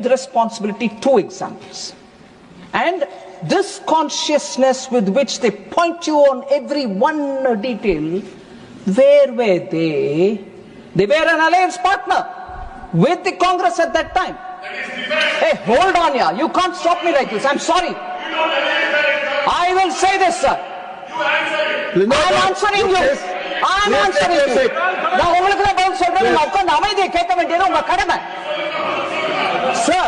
with responsibility 2 examples. And this consciousness with which they point you on every one detail, where were they? They were an alliance partner with the Congress at that time. Hey, hold on, yeah. You can't stop me like this. I'm sorry. I will say this, sir. I'm answering you. I'm answering you. நான் உங்களுக்கு தான் பதில் சொல்றேன். நீங்க உட்கார்ந்து அமைதியை கேட்க வேண்டியது உங்க கடமை. Sir,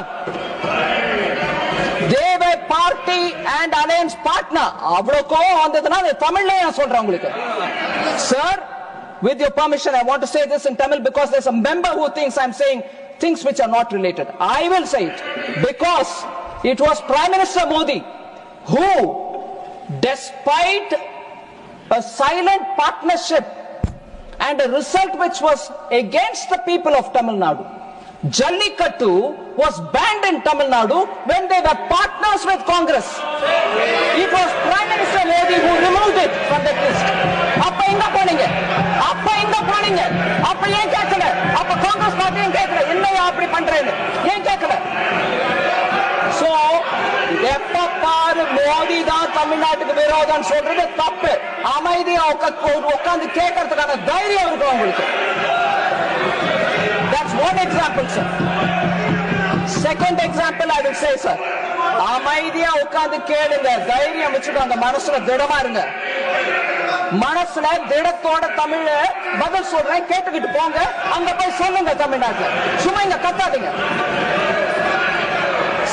they were party and alliance partner. அவ்வளவு கோவம் வந்ததுன்னா தமிழ்ல நான் சொல்றேன் உங்களுக்கு. Sir, with your permission, I want to say this in Tamil because there's a member who thinks I'm saying things which are not related. I will say it because it was Prime Minister Modi who, despite a silent partnership and a result which was against the people of Tamil Nadu, Jallikattu was banned in Tamil Nadu when they were partners with Congress. It was Prime Minister Modi who removed it from the list. அப்ப எங்க போனீங்க? அப்ப ஏன் கேட்கல? அப்ப காங்கிரஸ் பார்ட்டியும் கேட்கல. என்னையா அப்படி பண்றேன்னு ஏன் கேட்கல? சோ எப்ப பாரு மோடி தான் தமிழ்நாட்டுக்கு விரோதம் சொல்றது தப்பு. அமைதியா உட்கார்ந்து கேட்கறதுக்கான தைரியம் இருக்கும் உங்களுக்கு. That's one example, sir. Second example I will say, sir. அமைதியா உட்கார்ந்து கேளுங்க. தைரியம் வச்சுட்டு அந்த மனசுல திடமா இருங்க. மனசுல திடத்தோட தமிழ்ல பதில் சொல்றேன், கேட்டுக்கிட்டு போங்க. அங்க போய் சொல்லுங்க தமிழ்நாட்டுல. சும்மா இங்க கத்தாதீங்க.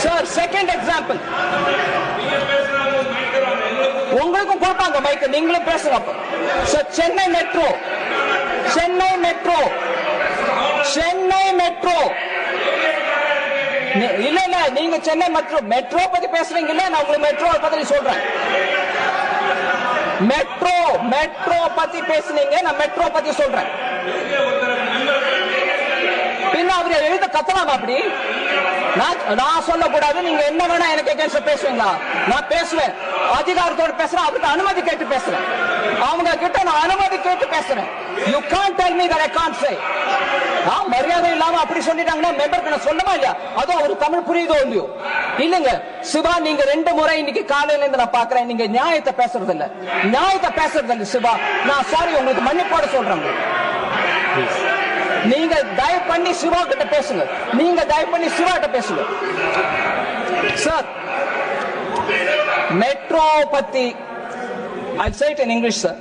Sir, second example. உங்களுக்கும் கொடுப்பாங்க மைக், நீங்களும் பேசுங்க. சார், சென்னை மெட்ரோ இல்ல இல்ல, நீங்க சென்னை மெட்ரோ பத்தி பேசுறீங்க இல்ல, நான் உங்களுக்கு மெட்ரோ பத்தி சொல்றேன். மெட்ரோ பத்தி பேசுனீங்க, நான் மெட்ரோ பத்தி சொல்றேன். பின்ன அவரு எழுத கத்தலாம் அப்படி. நான் சொல்லக்கூடாது, நீங்க என்ன வேணா எனக்கு எகென்ஸ்ட் பேசுவீங்களா? நான் பேசுவேன், அதிகாரத்தோட பேசுறேன், அவருக்கு அனுமதி கேட்டு பேசுறேன். அவங்க கிட்ட நான் அனுமதி கேட்டு பேசுறேன். You can't tell me that I can't say. மரியாதை இல்லாம அப்படி சொல்லிட்டாங்கன்னா மெம்பருக்கு நான் சொல்லமா இல்லையா? அதுவும் ஒரு தமிழ் புரியுதோ இல்லையோ? இல்லங்க சிவா, நீங்க 2 முறை இன்னைக்கு காலையில இருந்து நான் பாக்குறேன், நீங்க நியாயத்தை பேசுறது இல்ல சிவா. நான் சாரி, உங்களுக்கு மன்னிப்போட சொல்றேன். நீங்க தயவு பண்ணி சிவா கிட்ட பேசுங்க. சார், மெட்ரோ பத்தி I'll say it in English, sir.